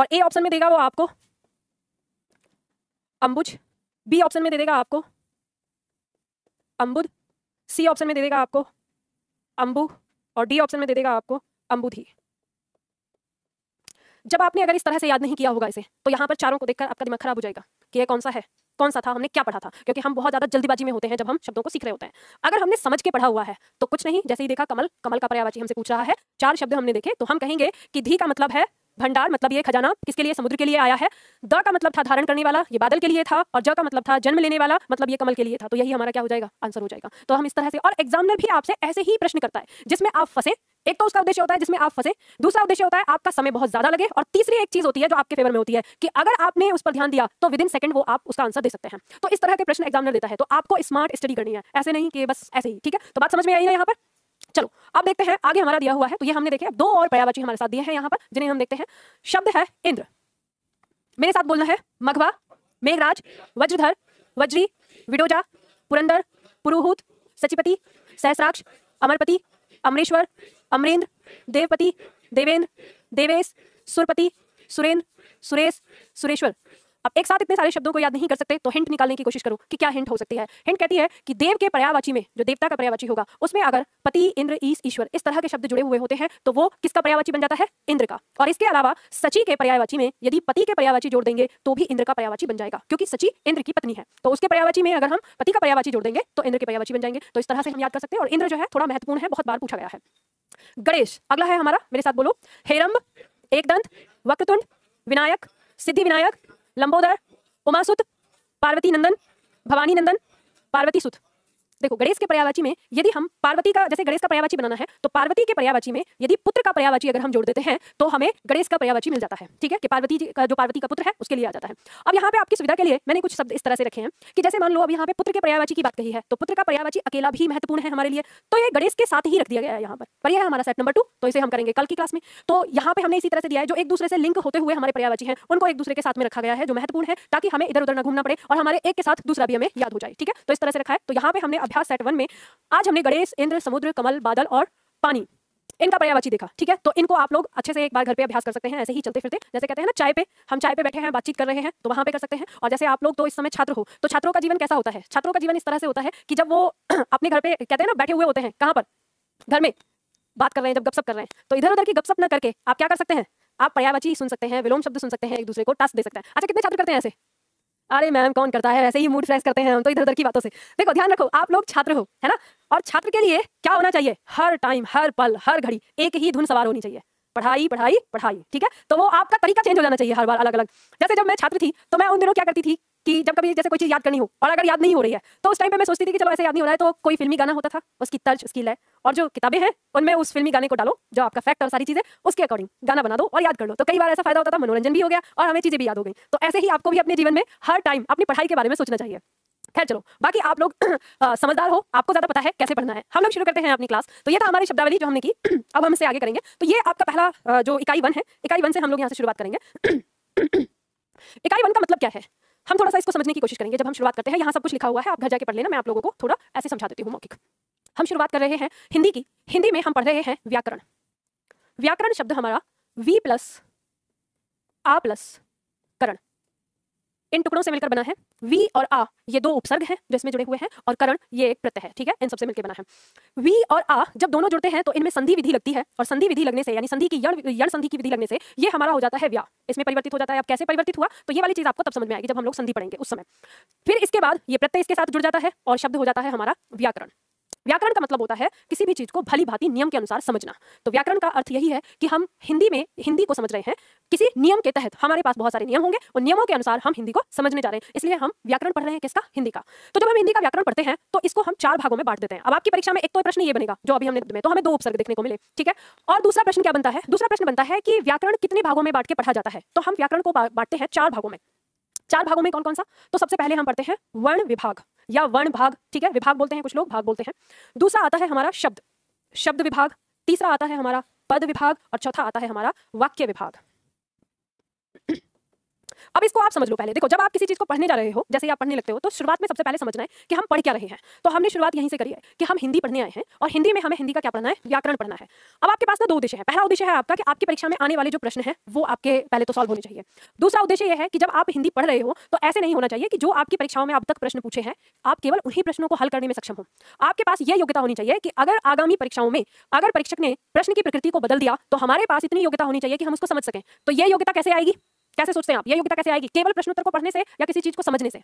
और A option में देगा वो आपको अंबुज, बी ऑप्शन में दे देगा आपको अंबुद, सी ऑप्शन में दे देगा आपको अंबु और डी ऑप्शन में दे देगा आपको अंबुधि। जब आपने अगर इस तरह से याद नहीं किया होगा इसे, तो यहाँ पर चारों को देखकर आपका दिमाग खराब हो जाएगा कि ये कौन सा है, कौन सा था, हमने क्या पढ़ा था, क्योंकि हम बहुत ज्यादा जल्दीबाजी में होते हैं जब हम शब्दों को सीख रहे होते हैं। अगर हमने समझ के पढ़ा हुआ है तो कुछ नहीं, जैसे ही देखा कमल, कमल का पर्यायवाची हमसे पूछ रहा है, 4 शब्द हमने देखे, तो हम कहेंगे कि धी का मतलब है भंडार, मतलब ये खजाना किसके लिए, समुद्र के लिए आया है। द का मतलब था धारण करने वाला, ये बादल के लिए था। और ज का मतलब था जन्म लेने वाला, मतलब ये कमल के लिए था। तो यही हमारा क्या हो जाएगा, आंसर हो जाएगा। तो हम इस तरह से, और एग्जामिनर भी आपसे ऐसे ही प्रश्न करता है जिसमें आप फंसे। एक तो उसका उद्देश्य होता है जिसमें आप फंसे, दूसरा उद्देश्य होता है आपका समय बहुत ज्यादा लगे, और तीसरी एक चीज होती है जो आपके फेवर में होती है कि अगर आपने उस पर ध्यान दिया तो विद इन सेकंड वो आप उसका आंसर दे सकते हैं। तो इस तरह के प्रश्न एग्जामिनर देता है, तो आपको स्मार्ट स्टडी करनी है, ऐसे नहीं कि बस ऐसे ही। ठीक है, तो बात समझ में आई ना यहाँ पर। चलो अब देखते हैं आगे हमारा दिया हुआ है, तो ये हमने देखे। अब 2 और पर्यायवाची हमारे साथ दिए हैं यहाँ पर, जिन्हें हम देखते हैं। शब्द है इंद्र, मेरे साथ बोलना है। मघवा, मेघराज, वज्रधर, वज्री, विडोजा, पुरंदर, पुरुहूत, सचिपति, सहस्राक्ष, अमरपति, अमरेश्वर, अमरेंद्र, देवपति, देवेंद्र, देवेश, सुरपति, सुरेंद्र, सुरेश, सुरेश्वर। अब एक साथ इतने सारे शब्दों को याद नहीं कर सकते, तो हिंट निकालने की कोशिश करो कि क्या हिंट हो सकती है। हिंट कहती है कि देव के पर्यायवाची में, जो देवता का पर्यायवाची होगा, उसमें अगर पति, इंद्र, ईश, ईश्वर इस तरह के शब्द जुड़े हुए होते हैं तो वो किसका पर्यायवाची बन जाता है, इंद्र का। और इसके अलावा सची के पर्यायवाची में यदि पति के पर्यायवाची जोड़ देंगे तो भी इंद्र का पर्यायवाची बन जाएगा, क्योंकि सची इंद्र की पत्नी है। तो उसके पर्यायवाची में अगर हम पति का पर्यायवाची जोड़ देंगे तो इंद्र के पर्यायवाची बन जाएंगे। तो इस तरह से हम याद कर सकते हैं। और इंद्र जो है थोड़ा महत्वपूर्ण है, बहुत बार पूछा गया है। गणेश अगला है हमारा, मेरे साथ बोलो। हेरंब, एकदंत, वक्रतुंड, विनायक, सिद्धि विनायक, लंबोदर, उमासुत, पार्वती नंदन, भवानी नंदन, पार्वती सुत। देखो गणेश के पर्यायवाची में यदि हम पार्वती का, जैसे गणेश का पर्यायवाची बनाना है, तो पार्वती के पर्यायवाची में यदि पुत्र का पर्यायवाची अगर हम जोड़ देते हैं तो हमें गणेश का पर्यायवाची मिल जाता है। ठीक है, कि पार्वती का, जो पार्वती का पुत्र है उसके लिए आ जाता है। अब यहाँ पे आपकी सुविधा के लिए मैंने कुछ शब्द इस तरह से रखे हैं कि जैसे मान लो अब यहाँ पे पुत्र के पर्यायवाची की बात कही है, तो पुत्र का पर्यायवाची अकेला भी महत्वपूर्ण है हमारे लिए, तो ये गणेश के साथ ही रख दिया गया है यहाँ पर। यह है हमारा सेट नंबर 2, तो इसे हम करेंगे कल की क्लास में। तो यहाँ पे हमने इसी तरह से दिया है, जो एक दूसरे से लिंक होते हुए हमारे पर्यायवाची हैं उनको एक दूसरे के साथ में रखा गया है, जो महत्वपूर्ण है, ताकि हमें इधर उधर न घूमना पड़े और हमारे एक के साथ दूसरा भी हमें याद हो जाए। ठीक है, तो इस तरह से रखा है। तो यहाँ पे हमने अभ्यास सेट 1 में आज हमने गणेश, इंद्र, समुद्र, कमल, बादल और पानी, इनका पर्यायवाची देखा। ठीक है, तो इनको आप लोग अच्छे से एक बार घर पे अभ्यास कर सकते हैं, ऐसे ही चलते फिरते। जैसे कहते हैं ना चाय पे, हम चाय पे बैठे हैं, बातचीत कर रहे हैं, तो वहां पे कर सकते हैं। और जैसे आप लोग तो इस समय छात्र हो, तो छात्रों का जीवन कैसा होता है, छात्रों का जीवन इस तरह से होता है कि जब वो अपने घर पे कहते हैं ना बैठे हुए होते हैं, कहाँ पर, घर में बात कर रहे हैं, जब गपशप कर रहे हैं, तो इधर उधर की गपशप न करके आप क्या कर सकते हैं, आप पर्यायवाची सुन सकते हैं, विलोम शब्द सुन सकते हैं, एक दूसरे को टास्क दे सकते हैं। अच्छा, कितने छात्र करते हैं ऐसे? अरे मैम कौन करता है, ऐसे ही मूड फ्रेश करते हैं हम तो इधर उधर की बातों से। देखो ध्यान रखो, आप लोग छात्र हो, है ना, और छात्र के लिए क्या होना चाहिए, हर टाइम, हर पल, हर घड़ी एक ही धुन सवार होनी चाहिए, पढ़ाई पढ़ाई पढ़ाई। ठीक है, तो वो आपका तरीका चेंज हो जाना चाहिए हर बार अलग अलग। जैसे जब मैं छात्र थी तो मैं उन दिनों क्या करती थी कि जब कभी जैसे कोई चीज याद करनी हो और अगर याद नहीं हो रही है तो उस टाइम पे मैं सोचती थी कि चलो ऐसे याद नहीं हो रहा है, तो कोई फिल्मी गाना होता था, उसकी तर्ज, उसकी लय और जो किताबें हैं उनमें उस फिल्मी गाने को डालो, जो आपका फैक्ट और सारी चीजें उसके अकॉर्डिंग गाना बना दो और याद कर लो। तो कई बार ऐसा फायदा होता था, मनोरंजन भी हो गया और हमें चीजें भी याद हो गई। तो ऐसे ही आपको भी अपने जीवन में हर टाइम अपनी पढ़ाई के बारे में सोचना चाहिए। खैर चलो, बाकी आप लोग समझदार हो, आपको ज्यादा पता है कैसे पढ़ना है। हम लोग शुरू करते हैं अपनी क्लास। तो ये था हमारी शब्दावली जो हमने की। अब हम इससे आगे करेंगे। तो ये आपका पहला जो इकाई 1 है, इकाई 1 से हम लोग यहाँ से शुरुआत करेंगे। इकाई 1 का मतलब क्या है, हम थोड़ा सा इसको समझने की कोशिश करेंगे। जब हम शुरुआत करते हैं, यहाँ सब कुछ लिखा हुआ है, आप घर जाके पढ़ लेना, मैं आप लोगों को थोड़ा ऐसे समझा देती हूँ मौखिक। हम शुरुआत कर रहे हैं हिंदी की। हिंदी में हम पढ़ रहे हैं व्याकरण। व्याकरण शब्द हमारा वी प्लस आ प्लस करण, इन टुकड़ों से मिलकर बना है। वी और आ ये 2 उपसर्ग हैं जो इसमें जुड़े हुए हैं, और करण ये एक प्रत्यय है। ठीक है, इन सबसे मिलकर बना है। वी और आ जब दोनों जुड़ते हैं तो इनमें संधि विधि लगती है, और संधि विधि लगने से, यानी संधि की यण संधि की विधि लगने से ये हमारा हो जाता है व्या, इसमें परिवर्तित हो जाता है। अब कैसे परिवर्तित हुआ, तो ये वाली चीज आपको तब समझ में आएगी जब हम लोग संधि पढ़ेंगे उस समय। फिर इसके बाद ये प्रत्यय इसके साथ जुड़ जाता है और शब्द हो जाता है हमारा व्याकरण। व्याकरण का मतलब होता है किसी भी चीज को भली भांति नियम के अनुसार समझना। तो व्याकरण का अर्थ यही है कि हम हिंदी में हिंदी को समझ रहे हैं किसी नियम के तहत। हमारे पास बहुत सारे नियम होंगे, उन नियमों के अनुसार हम हिंदी को समझने जा रहे हैं, इसलिए हम व्याकरण पढ़ रहे हैं। किसका? हिंदी का। तो जब हम हिंदी का व्याकरण पढ़ते हैं तो इसको हम 4 भागों में बांट देते हैं। अब आपकी परीक्षा में एक तो प्रश्न ये बनेगा जो अभी हमने में, तो हमें 2 उपसर्ग देखने को मिले। ठीक है, और दूसरा प्रश्न क्या बनता है, दूसरा प्रश्न बनता है कि व्याकरण कितने भागों में बांट के पढ़ा जाता है। तो हम व्याकरण को बांटते हैं 4 भागों में। 4 भागों में कौन कौन सा? तो सबसे पहले हम पढ़ते हैं वर्ण विभाग या वर्ण भाग। ठीक है, विभाग बोलते हैं कुछ लोग, भाग बोलते हैं। दूसरा आता है हमारा शब्द, शब्द विभाग। तीसरा आता है हमारा पद विभाग, और चौथा आता है हमारा वाक्य विभाग। अब इसको आप समझ लो पहले। देखो, जब आप किसी चीज को पढ़ने जा रहे हो, जैसे आप पढ़ने लगते हो, तो शुरुआत में सबसे पहले समझना है कि हम पढ़ क्या रहे हैं। तो हमने शुरुआत यहीं से करी है कि हम हिंदी पढ़ने आए हैं और हिंदी में हमें हिंदी का क्या पढ़ना है, व्याकरण पढ़ना है। अब आपके पास ना दो उद्देश्य है। पहला उद्देश्य है आपका कि आपकी परीक्षा में आने वाले जो प्रश्न है वो आपके पहले तो सॉल्व होने चाहिए। दूसरा उद्देश्य यह है कि जब आप हिंदी पढ़ रहे हो तो ऐसे नहीं होना चाहिए कि जो आपकी परीक्षाओं में अब तक प्रश्न पूछे हैं आप केवल उन्हीं प्रश्नों को हल करने में सक्षम हो। आपके पास यह योग्यता होनी चाहिए कि अगर आगामी परीक्षाओं में अगर परीक्षक ने प्रश्न की प्रकृति को बदल दिया तो हमारे पास इतनी योग्यता होनी चाहिए कि हम उसको समझ सकें। तो यह योग्यता कैसे आएगी, कैसे सोचते हैं आप, यह योग्यता कैसे आएगी? केवल प्रश्नोत्तर को पढ़ने से या किसी चीज को समझने से,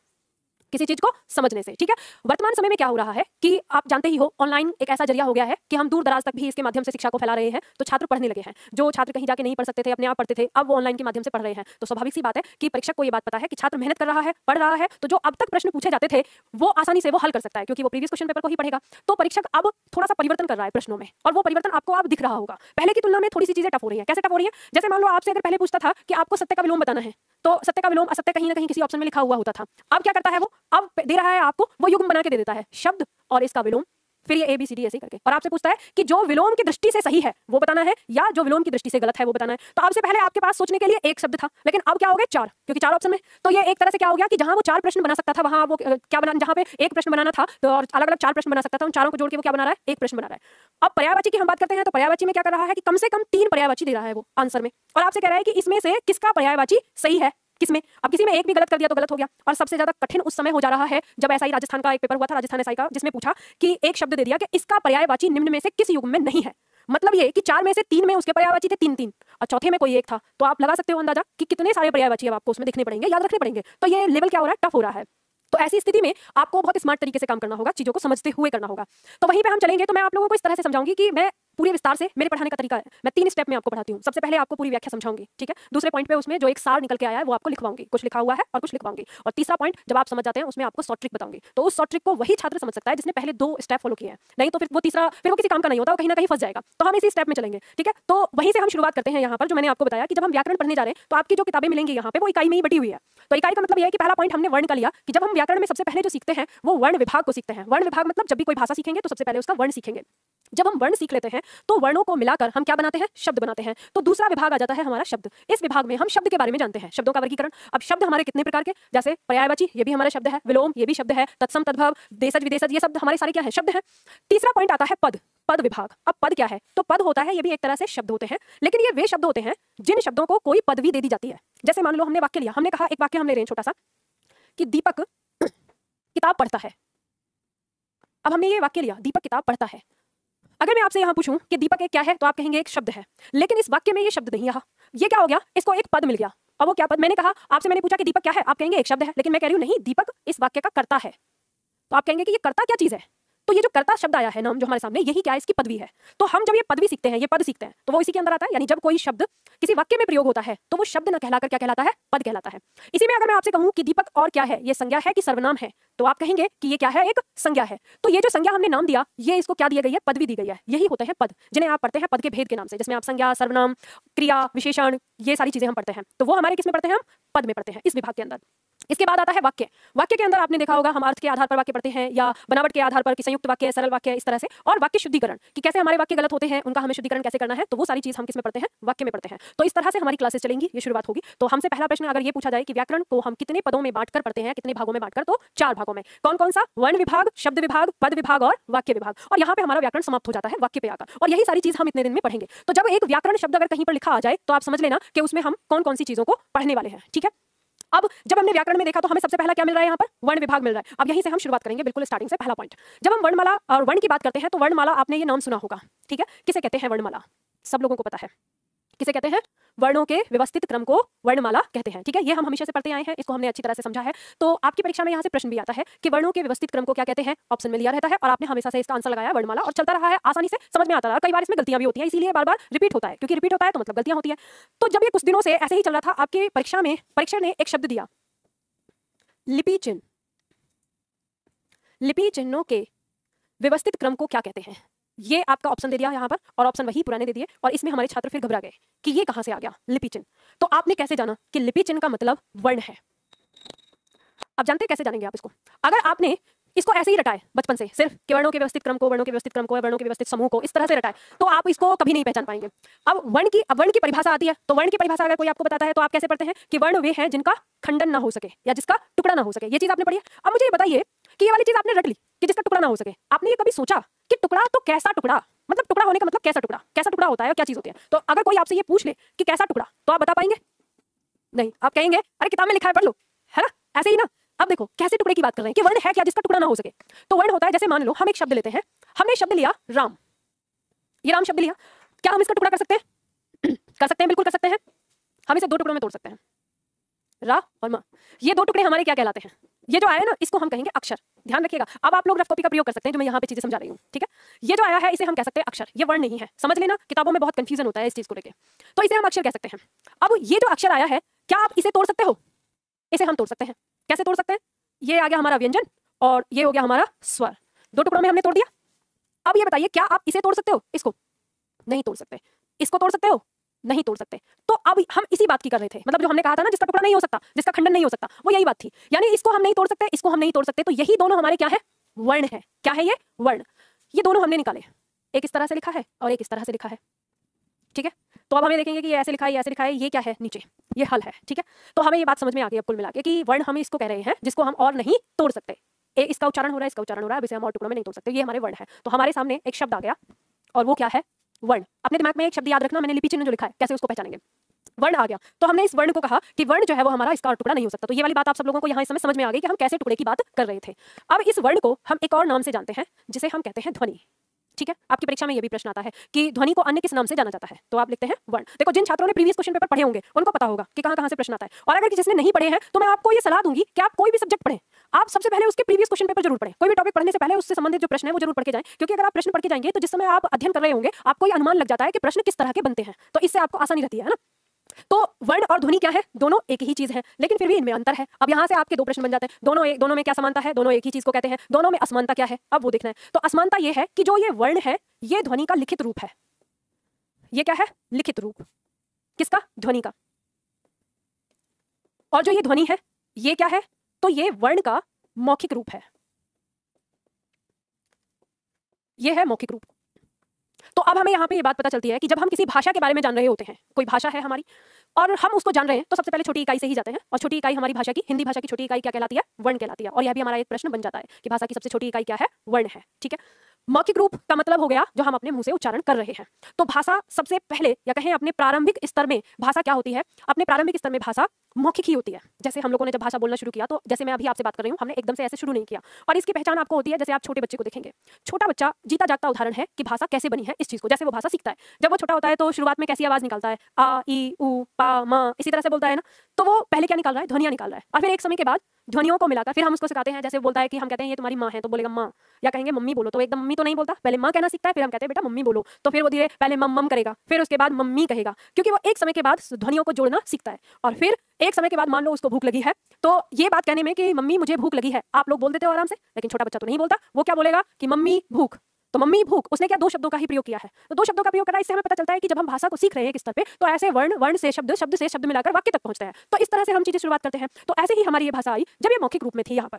किसी चीज को समझने से। ठीक है, वर्तमान समय में क्या हो रहा है कि आप जानते ही हो, ऑनलाइन एक ऐसा जरिया हो गया है कि हम दूर दराज तक भी इसके माध्यम से शिक्षा को फैला रहे हैं। तो छात्र पढ़ने लगे हैं। जो छात्र कहीं जाके नहीं पढ़ सकते थे, अपने आप पढ़ते थे, अब वो ऑनलाइन के माध्यम से पढ़ रहे हैं। तो स्वाभाविक सी बात है कि परीक्षक को ये बात पता है कि छात्र मेहनत कर रहा है, पढ़ रहा है, तो जो अब तक प्रश्न पूछे जाते थे वो आसानी से वो हल कर सकता है क्योंकि वो प्रीवियस क्वेश्चन पेपर को ही पढ़ेगा। तो परीक्षक अब थोड़ा सा परिवर्तन कर रहा है प्रश्नों में, और वो परिवर्तन आपको अब दिख रहा होगा। पहले की तुलना में थोड़ी सी चीजें टफ हो रही है। कैसे टफ हो रही है? जैसे मान लो आपसे अगर पहले पूछता था कि आपको सत्य का विलोम बताना है, तो सत्य का विलोम असत्य कहीं ना कहीं किसी ऑप्शन में लिखा हुआ होता था। अब क्या करता है वो, अब दे रहा है आपको, वो युग्म बना के दे देता है, शब्द और इसका विलोम, फिर ये ABCD ऐसे करके, और आपसे पूछता है कि जो विलोम की दृष्टि से सही है वो बताना है या जो विलोम की दृष्टि से गलत है वो बताना है। तो आपसे पहले आपके पास सोचने के लिए एक शब्द था, लेकिन अब क्या हो गया, चार, क्योंकि चार ऑप्शन में। तो ये एक तरह से क्या हो गया कि जहां वो चार प्रश्न बना सकता था वहां वो क्या बना, जहां पे एक प्रश्न बनाना था तो और अलग अलग चार प्रश्न बना सकता था, उन चारों को जोड़ के वो क्या बना रहा है, एक प्रश्न बना रहा है। अब पर्यायवाची की हम बात करते हैं तो पर्यायवाची में क्या कर रहा है कि कम से कम 3 पर्यायवाची दे रहा है वो आंसर में, और आपसे कह रहा है कि इसमें से किसका पर्यायवाची सही है, किसमें। अब किसी में एक भी गलत कर दिया तो गलत हो गया। और सबसे ज्यादा कठिन उस समय हो जा रहा है जब ऐसा ही राजस्थान का एक पेपर हुआ था, राजस्थान एसआई का, जिसमें पूछा कि एक शब्द दे दिया कि इसका पर्यायवाची निम्न में से किस युग्म में नहीं है। मतलब ये कि 4 में से 3 में उसके पर्यायवाची थे, 3 और चौथे में कोई एक था। तो आप लगा सकते हो अंदाजा कि कितने सारे पर्यायवाची अब आपको उसमें दिखने पड़ेंगे, याद रखने पड़ेंगे। तो ये लेवल क्या हो रहा है, टफ हो रहा है। तो ऐसी स्थिति में आपको बहुत स्मार्ट तरीके से काम करना होगा, चीजों को समझते हुए करना होगा। तो वहीं पे हम चलेंगे। तो मैं आप लोगों को इस तरह से समझाऊंगी कि मैं पूरे विस्तार से, मेरे पढ़ाने का तरीका है, मैं 3 स्टेप में आपको पढ़ाती हूँ। सबसे पहले आपको पूरी व्याख्या समझाऊंगी, ठीक है। दूसरे पॉइंट पे उसमें जो एक सार निकल के आया है वो आपको लिखवाऊंगी, कुछ लिखा हुआ है और कुछ लिखवाऊंगी। और तीसरा पॉइंट जब आप समझ जाते हैं उसमें आपको शॉर्ट ट्रिक बताऊंगी। तो उस शॉर्ट ट्रिक को वही छात्र समझ सकता है जिसने पहले 2 स्टेप फॉलो किए हैं, नहीं तो फिर वो तीसरा फिर वो किसी काम का नहीं होता, वो कहीं ना कहीं फंस जाएगा। तो हम इसी स्टेप में चलेंगे, ठीक है। तो वहीं से हम शुरुआत करते हैं यहाँ पर, जो मैंने आपको बताया कि जब हम व्याकरण पढ़ने जा रहे हैं तो आपकी जो किताबें मिलेंगी यहाँ पे वो इकाई में ही बटी हुई है। तो इकाई का मतलब यह है कि पहला पॉइंट हमने वर्ण का लिया कि जब हम व्याकरण में सबसे पहले जो सीखते हैं वो वर्ण विभाग को सीखते हैं। वर्ण विभाग मतलब जब भी कोई भाषा सीखेंगे तो सबसे पहले उसका वर्ण सीखेंगे। जब हम वर्ण सीख लेते हैं तो वर्णों को मिलाकर हम क्या बनाते हैं, शब्द बनाते हैं। तो दूसरा विभाग आ जाता है हमारा शब्द। इस विभाग में हम शब्द के बारे में जानते हैं, शब्दों का वर्गीकरण। अब शब्द हमारे कितने प्रकार के, जैसे पर्यायवाची, ये भी हमारा शब्द है, विलोम ये भी शब्द है, तत्सम तद्भव देशज विदेशज ये शब्द हमारे सारे क्या है, शब्द है। तीसरा पॉइंट आता है पद, पद विभाग। अब पद क्या है, तो पद होता है ये भी एक तरह से शब्द होते हैं, लेकिन ये वे शब्द होते हैं जिन शब्दों को कोई पदवी दे दी जाती है। जैसे मान लो हमने वाक्य लिया, हमने कहा एक वाक्य हमने छोटा सा कि दीपक किताब पढ़ता है। अब हमने ये वाक्य लिया, दीपक किताब पढ़ता है। अगर मैं आपसे यहां पूछूं कि दीपक एक क्या है तो आप कहेंगे एक शब्द है, लेकिन इस वाक्य में ये शब्द नहीं रहा। ये क्या हो गया, इसको एक पद मिल गया। अब वो क्या पद, मैंने कहा आपसे, मैंने पूछा कि दीपक क्या है, आप कहेंगे एक शब्द है, लेकिन मैं कह रही हूं नहीं, दीपक इस वाक्य का कर्ता है। तो आप कहेंगे कि ये कर्ता क्या चीज है, तो ये जो कर्ता शब्द आया है नाम जो हमारे सामने, यही क्या है, इसकी पदवी है। तो हम जब ये पदवी सीखते हैं, ये पद सीखते हैं, तो वो इसी के अंदर आता है। यानी जब कोई शब्द किसी वाक्य में प्रयोग होता है तो वो शब्द न कहलाकर क्या कहलाता है, पद कहलाता है। इसी में अगर मैं आपसे कहूं कि दीपक और क्या है, ये संज्ञा है कि सर्वनाम है, तो आप कहेंगे कि ये क्या है, एक संज्ञा है। तो ये जो संज्ञा हमने नाम दिया, ये इसको क्या दी गई है, पदवी दी गई है। यही होते हैं पद, जिन्हें आप पढ़ते हैं पद के भेद के नाम से, जिसमें आप संज्ञा, सर्वनाम, क्रिया, विशेषण, ये सारी चीजें हम पढ़ते हैं। तो वो हमारे किस में पढ़ते हैं, हम पद में पढ़ते हैं, इस विभाग के अंदर। इसके बाद आता है वाक्य। वाक्य के अंदर आपने देखा होगा हम अर्थ के आधार पर वाक्य पढ़ते हैं, या बनावट के आधार पर कि संयुक्त वाक्य, सरल वाक्य, इस तरह से। और वाक्य शुद्धिकरण कि कैसे हमारे वाक्य गलत होते हैं, उनका हमें शुद्धिकरण कैसे करना है, तो वो सारी चीज हम किस में पढ़ते हैं, वाक्य में पढ़ते हैं। तो इस तरह से हमारी क्लासेस चलेंगी, ये शुरुआत होगी। तो हमसे पहला प्रश्न अगर ये पूछा जाए कि व्याकरण को हम कितने पदों में बांटकर पढ़ते हैं, कितने भागों में बांटकर, तो 4 भागों में। कौन कौन सा, वर्ण विभाग, शब्द विभाग, पद विभाग और वाक्य विभाग। और यहाँ पे हमारा व्याकरण समाप्त हो जाता है वाक्य पे आकर, और यही सारी चीज हम इतने दिन में पढ़ेंगे। तो जब एक व्याकरण शब्द अगर कहीं पर लिखा आ जाए तो आप समझ लेना कि उसमें हम कौन कौन सी चीजों को पढ़ने वाले हैं, ठीक है। अब जब हमने व्याकरण में देखा तो हमें सबसे पहला क्या मिल रहा है, यहाँ पर वर्ण विभाग मिल रहा है। अब यहीं से हम शुरुआत करेंगे, बिल्कुल स्टार्टिंग से पहला पॉइंट। जब हम वर्णमाला और वर्ण की बात करते हैं तो वर्णमाला आपने ये नाम सुना होगा, ठीक है। किसे कहते हैं वर्णमाला, सब लोगों को पता है किसे कहते हैं, वर्णों के व्यवस्थित क्रम को वर्णमाला कहते हैं, ठीक है। ये हम हमेशा से पढ़ते आए हैं, इसको हमने अच्छी तरह से समझा है। तो आपकी परीक्षा में यहाँ से प्रश्न भी आता है कि वर्णों के व्यवस्थित क्रम को क्या कहते हैं, ऑप्शन में लिया रहता है और आपने हमेशा से इसका आंसर लगाया वर्णमाला, और चलता रहा है, आसानी से समझ में आता रहा। कई बार इसमें गलतियां भी होती हैं, इसीलिए बार बार रिपीट होता है, क्योंकि रिपीट होता है तो मतलब गलतियां होती है। तो जब ये कुछ दिनों से ऐसे ही चल रहा था, आपकी परीक्षा में परीक्षक ने एक शब्द दिया, लिपि चिन्ह। लिपि चिन्हों के व्यवस्थित क्रम को क्या कहते हैं, ये आपका ऑप्शन दे दिया यहाँ पर, और ऑप्शन वही पुराने दे दिए। और इसमें हमारे छात्र फिर घबरा गए कि ये कहां से आ गया लिपि चिन्ह। तो आपने कैसे जाना कि लिपि चिन्ह का मतलब वर्ण है। अब जानते हैं कैसे जानेंगे आप इसको, अगर आपने इसको ऐसे ही रटाए बचपन से, सिर्फ कि वर्णों के व्यवस्थित क्रम को, वर्णों के व्यवस्थित क्रम को, वर्णों के व्यवस्थित समूह को इस तरह से रटाए, तो आप इसको कभी नहीं पहचान पाएंगे। अब वर्ण की परिभाषा आती है, तो वर्ण की परिभाषा अगर कोई आपको बताता है तो आप कैसे पढ़ते हैं कि वर्ण वे हैं जिनका खंडन ना हो सके या जिसका टुकड़ा ना हो सके। ये चीज आपने पढ़ी है। अब मुझे ये बताइए कि ये वाली चीज आपने रट ली कि जिसका टुकड़ा ना हो सके, आपने ये कभी सोचा कि टुकड़ा तो कैसा टुकड़ा, मतलब टुकड़ा होने का मतलब कैसा टुकड़ा, कैसा टुकड़ा होता है और क्या चीज होती है? तो अगर कोई आपसे ये पूछ ले कि कैसा टुकड़ा, तो आप बता पाएंगे? नहीं, आप कहेंगे अरे किताब में लिखा है पढ़ लो, है ना, ऐसे ही ना। अब देखो कैसे टुकड़े की बात कर रहे हैं कि वर्ण है क्या जिसका टुकड़ा ना हो सके। तो वर्ण होता है, जैसे मान लो हम एक शब्द लेते हैं, हमने शब्द लिया राम, ये राम शब्द लिया, क्या हम इसका टुकड़ा कर सकते हैं? कर सकते हैं, बिल्कुल कर सकते हैं। हम इसे दो टुकड़ों में तोड़ सकते हैं, रा और मा। ये दो टुकड़े हमारे क्या कहलाते हैं? ये जो आया है ना, इसको हम कहेंगे अक्षर। ध्यान रखिएगा, अब आप लोग रफ कॉपी का प्रयोग कर सकते हैं जो मैं यहाँ पे चीजें समझा रही हूँ, ठीक है। ये जो आया है इसे हम कह सकते हैं अक्षर, ये वर्ण नहीं है, समझ लेना, किताबों में बहुत कंफ्यूजन होता है इस चीज को लेकर, तो इसे हम अक्षर कह सकते हैं। अब ये जो अक्षर आया है, क्या आप इसे तोड़ सकते हो? इसे हम तोड़ सकते हैं। कैसे तोड़ सकते हैं? ये आ गया हमारा व्यंजन और ये हो गया हमारा स्वर, दो टुकड़ों में हमने तोड़ दिया। अब ये बताइए क्या आप इसे तोड़ सकते हो? इसको नहीं तोड़ सकते। इसको तोड़ सकते हो? नहीं तोड़ सकते। तो अब हम इसी बात की कर रहे थे, मतलब जो हमने कहा था ना जिसका टुकड़ा नहीं हो सकता, जिसका खंडन नहीं हो सकता, वो यही बात थी। यानी इसको हम नहीं तोड़ सकते, इसको हम नहीं तोड़ सकते, तो यही दोनों हमारे क्या है? वर्ण है। क्या है ये? वर्ण। ये दोनों हमने निकाले, एक इस तरह से लिखा है और एक इस तरह से लिखा है, ठीक है। तो अब हमें देखेंगे कि ये ऐसे लिखा है, ये ऐसे लिखा है, ये क्या है नीचे, ये हल है, ठीक है। तो हमें ये बात समझ में आ गई अब कुल मिला के कि वर्ण हम इसको कह रहे हैं जिसको हम और नहीं तोड़ सकते। इसका उच्चारण हो रहा है, इसका उच्चारण हो रहा है, अब इसे हम और टुकड़ों में नहीं तोड़ सकते, ये हमारे वर्ण है। तो हमारे सामने एक शब्द आ गया और वो क्या है? वर्ण। अपने दिमाग में एक शब्द याद रखना, मैंने लिपि चिन्ह जो लिखा है, कैसे उसको पहचानेंगे? वर्ण आ गया, तो हमने इस वर्ण को कहा कि वर्ण जो है वो हमारा इसका और टुकड़ा नहीं हो सकता। तो ये वाली बात आप सब लोगों को यहाँ इस समय समझ में आ गई कि हम कैसे टुकड़े की बात कर रहे थे। अब इस वर्ण को हम एक और नाम से जानते हैं जिसे हम कहते हैं ध्वनि, ठीक है। आपकी परीक्षा में ये भी प्रश्न आता है कि ध्वनि को अन्य किस नाम से जाना जाता है, तो आप लिखते हैं वर्ण। देखो जिन छात्रों ने प्रीवियस क्वेश्चन पेपर पढ़े होंगे उनको पता होगा कि कहाँ कहाँ से प्रश्न आता है, और अगर जिसने नहीं पढ़े हैं तो मैं आपको ये सलाह दूंगी कि आप कोई भी सब्जेक्ट पढ़ें, आप सबसे पहले उसके प्रीवियस क्वेश्चन पेपर जरूर पढ़ें। कोई भी टॉपिक पढ़ने से पहले उससे संबंधित जो प्रश्न है वो जरूर पढ़ के जाएं, क्योंकि अगर आप प्रश्न पढ़ के जाएंगे तो जिस समय आप अध्ययन कर रहे होंगे आपको ये अनुमान लग जाता है कि प्रश्न किस तरह के बनते हैं, तो इससे आपको आसानी रहती है ना। तो वर्ण और ध्वनि क्या है? दोनों एक ही चीज है, लेकिन फिर भी इनमें अंतर है। अब यहाँ से आपके दो प्रश्न बन जाते हैं, दोनों में क्या समानता है? दोनों एक ही चीज को कहते हैं। दोनों में असमानता क्या है? अब वो देखना है। तो असमानता ये है कि जो ये वर्ण है ये ध्वनि का लिखित रूप है। ये क्या है? लिखित रूप। किसका? ध्वनि का। और जो ये ध्वनि है ये क्या है? तो ये वर्ण का मौखिक रूप है। ये है मौखिक रूप। तो अब हमें यहाँ पे ये बात पता चलती है कि जब हम किसी भाषा के बारे में जान रहे होते हैं, कोई भाषा है हमारी और हम उसको जान रहे हैं, तो सबसे पहले छोटी इकाई से ही जाते हैं, और छोटी इकाई हमारी भाषा की, हिंदी भाषा की छोटी इकाई क्या कहलाती है? वर्ण कहलाती है। और यह भी हमारा एक प्रश्न बन जाता है कि भाषा की सबसे छोटी इकाई क्या है? वर्ण है, ठीक है। मौखिक रूप का मतलब हो गया जो हम अपने मुंह से उच्चारण कर रहे हैं। तो भाषा सबसे पहले या कहें अपने प्रारंभिक स्तर में भाषा क्या होती है? अपने प्रारंभिक स्तर में भाषा मौखिक ही होती है। जैसे हम लोगों ने जब भाषा बोलना शुरू किया, तो जैसे मैं अभी आपसे बात कर रही हूँ, हमने एकदम से ऐसे शुरू नहीं किया। और इसकी पहचान आपको होती है, जैसे आप छोटे बच्चे को देखेंगे, छोटा बच्चा जीता जागता उदाहरण है कि भाषा कैसे बनी है इस चीज को। जैसे वो भाषा सीखता है, जब वो छोटा होता है तो शुरुआत में कैसी आवाज निकालता है? आ, ई, उ, पा, मा, इसी तरह से बोलता है ना। तो वो पहले क्या निकाल रहा है? ध्वनियां निकाल रहा है। और फिर एक समय के बाद ध्वनियों को मिलाकर फिर हम उसको सिखाते हैं। जैसे बोलता है कि हम कहते हैं ये तुम्हारी माँ है, तो बोलेगा माँ, या कहेंगे मम्मी बोलो, तो एकदम मम्मी तो नहीं बोलता, पहले माँ कहना सीखता है, फिर हम कहते हैं बेटा मम्मी बोलो, तो फिर वो धीरे पहले मम करेगा, फिर उसके बाद मम्मी कहेगा, क्योंकि वो एक समय के बाद ध्वनियों को जोड़ना सीखता है। और फिर एक समय के बाद मान लो उसको भूख लगी है, तो ये बात कहने में कि मम्मी मुझे भूख लगी है, आप लोग बोल देते हो आराम से, लेकिन छोटा बच्चा तो नहीं बोलता। वो क्या बोलेगा कि मम्मी भूख, तो मम्मी भूख, उसने क्या दो शब्दों का ही प्रयोग किया है। तो दो शब्दों का प्रयोग करा, इससे हमें पता चलता है कि जब हम भाषा को सीख रहे हैं एक स्तर पे, तो ऐसे वर्ण से शब्द, शब्द से शब्द मिलाकर वाक्य तक पहुंचते हैं। तो इस तरह से हम चीजें शुरुआत करते हैं। तो ऐसे ही हमारी ये भाषा आई जब ये मौखिक रूप में थी यहाँ पर,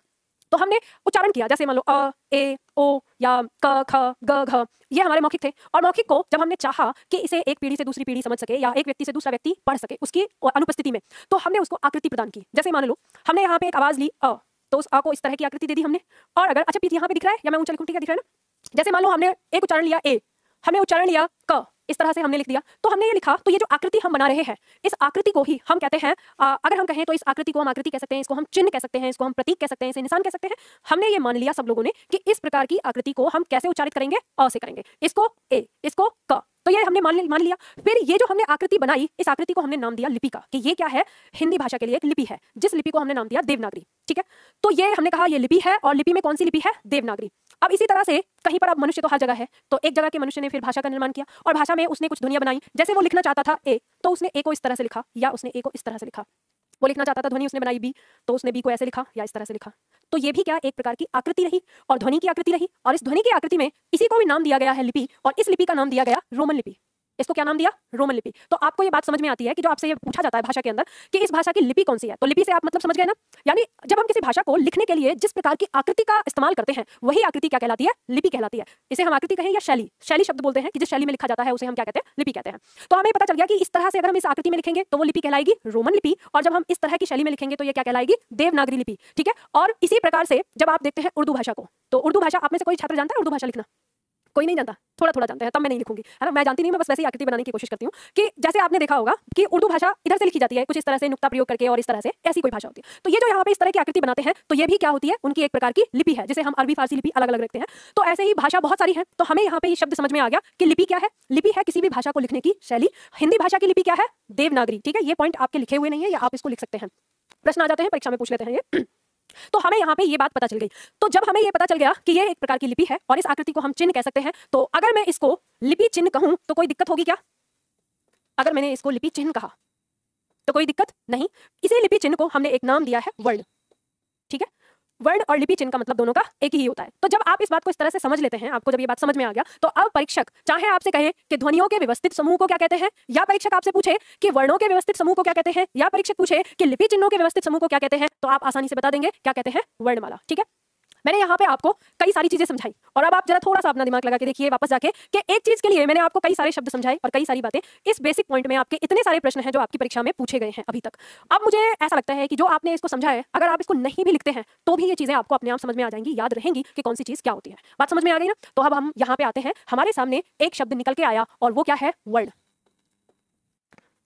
तो हमने उच्चारण किया। जैसे मान लो अ, ए, ओ या क, ख, ग, घ, ये हमारे मौखिक थे। और मौखिक को जब हमने चाहा कि इसे एक पीढ़ी से दूसरी पीढ़ी समझ सके या एक व्यक्ति से दूसरा व्यक्ति पढ़ सके उसकी अनुपस्थिति में, तो हमने उसको आकृति प्रदान की। जैसे मान लो हमने यहाँ पे एक आवाज ली अ, तो उस अ को इस तरह की आकृति दे दी हमने। और अगर अच्छा यहाँ पे दिख रहा है या मैं ऊंचा लिखूं, ठीक है दिख रहा है ना। जैसे मान लो हमने एक उच्चारण लिया ए, हमने उच्चारण लिया क, इस तरह से हमने लिख दिया, तो हमने ये लिखा। तो ये जो आकृति हम बना रहे हैं, इस आकृति को ही हम कहते हैं, अगर हम कहें तो इस आकृति को हम आकृति कह सकते हैं, इसको हम चिन्ह कह सकते हैं, इसको हम प्रतीक कह सकते हैं, इसे निशान कह सकते हैं। हमने ये मान लिया सब लोगों ने कि इस प्रकार की आकृति को हम कैसे उच्चारित करेंगे? अ से करेंगे, इसको ए, इसको क। तो ये हमने मान लिया। फिर ये जो हमने आकृति बनाई, इस आकृति को हमने नाम दिया लिपि का, कि ये क्या है? हिंदी भाषा के लिए एक लिपि है, जिस लिपि को हमने नाम दिया देवनागरी, ठीक है। तो ये हमने कहा ये लिपि है, और लिपि में कौन सी लिपि है? देवनागरी। अब इसी तरह से कहीं पर अब मनुष्य तो हर जगह है, तो एक जगह के मनुष्य ने फिर भाषा का निर्माण किया और भाषा में उसने कुछ ध्वनियां बनाई। जैसे वो लिखना चाहता था ए, तो उसने ए को इस तरह से लिखा, या उसने ए को इस तरह से लिखा। वो लिखना चाहता था ध्वनि, उसने बनाई बी, तो उसने बी को ऐसे लिखा या इस तरह से लिखा। तो ये भी क्या? एक प्रकार की आकृति रही, और ध्वनि की आकृति रही। और इस ध्वनि की आकृति में इसी को भी नाम दिया गया है लिपि, और इस लिपि का नाम दिया गया रोमन लिपि। इसको क्या नाम दिया? रोमन लिपि। तो आपको ये बात समझ में आती है कि जो आपसे ये पूछा जाता है भाषा के अंदर कि इस भाषा की लिपि कौन सी है, तो लिपि से आप मतलब समझ गए ना। यानी जब हम किसी भाषा को लिखने के लिए जिस प्रकार की आकृति का इस्तेमाल करते हैं वही आकृति क्या कहलाती है? लिपि कहलाती है। इसे हम आकृति कहें या शैली, शैली शब्द बोलते हैं कि जिस शैली में लिखा जाता है उसे हम क्या कहते हैं? लिपि कहते हैं। तो हमें पता चल गया कि इस तरह से अगर हम इस आकृति में लिखेंगे तो वो लिपि कहलाएगी रोमन लिपि, और जब हम इस तरह की शैली में लिखेंगे तो ये क्या कहलाएगी? देवनागरी लिपि। ठीक है। और इसी प्रकार से जब आप देखते हैं उर्दू भाषा को, तो उर्दू भाषा आप में से कोई छात्र जानता है उर्दू भाषा लिखना? कोई नहीं जानता, थोड़ा थोड़ा जानते हैं, तब मैं नहीं लिखूंगी, है ना। मैं जानती नहीं, मैं बस वैसे ही आकृति बनाने की कोशिश करती हूँ कि जैसे आपने देखा होगा कि उर्दू भाषा इधर से लिखी जाती है कुछ इस तरह से नुक्ता प्रयोग करके और इस तरह से, ऐसी कोई भाषा होती है। तो ये जो यहाँ पे इस तरह की आकृति बनाते हैं तो ये भी क्या होती है? उनकी एक प्रकार की लिपि है, जिसे हम अरबी फारसी लिपि अलग अलग रखते हैं। तो ऐसे ही भाषा बहुत सारी है। तो हमें यहाँ पे ये शब्द समझ में आ गया कि लिपि क्या है? लिपि है किसी भी भाषा को लिखने की शैली। हिंदी भाषा की लिपि क्या है? देवनागरी। ठीक है, ये पॉइंट आपके लिखे हुए नहीं है या आप इसको लिख सकते हैं, प्रश्न आ जाते हैं, परीक्षा में पूछ लेते हैं ये। तो हमें यहाँ पे ये बात पता चल गई। तो जब हमें ये पता चल गया कि ये एक प्रकार की लिपि है और इस आकृति को हम चिन्ह कह सकते हैं, तो अगर मैं इसको लिपि चिन्ह कहूं तो कोई दिक्कत होगी क्या? अगर मैंने इसको लिपि चिन्ह कहा तो कोई दिक्कत नहीं। इसी लिपि चिन्ह को हमने एक नाम दिया है वर्ण। ठीक है, वर्ण और लिपि चिन्ह का मतलब दोनों का एक ही होता है। तो जब आप इस बात को इस तरह से समझ लेते हैं, आपको जब ये बात समझ में आ गया, तो अब परीक्षक चाहे आपसे कहे कि ध्वनियों के व्यवस्थित समूह को क्या कहते हैं, या परीक्षक आपसे पूछे कि वर्णों के व्यवस्थित समूह को क्या कहते हैं, या परीक्षक पूछे कि लिपि चिन्हों के व्यवस्थित समूह को क्या कहते हैं, तो आप आसानी से बता देंगे क्या कहते हैं? वर्णमाला। ठीक है, मैंने यहाँ पे आपको कई सारी चीजें समझाई, और अब आप जरा थोड़ा सा अपना दिमाग लगा के देखिए वापस जाके कि एक चीज के लिए मैंने आपको कई सारे शब्द समझाए और कई सारी बातें। इस बेसिक पॉइंट में आपके इतने सारे प्रश्न हैं जो आपकी परीक्षा में पूछे गए हैं अभी तक। अब मुझे ऐसा लगता है कि जो आपने इसको समझा है, अगर आप इसको नहीं भी लिखते हैं तो भी ये चीजें आपको अपने आप समझ में आ जाएंगी, याद रहेंगी कि कौन सी चीज क्या होती है। बात समझ में आ गई ना। तो अब हम यहाँ पे आते हैं, हमारे सामने एक शब्द निकल के आया और वो क्या है? वर्ण।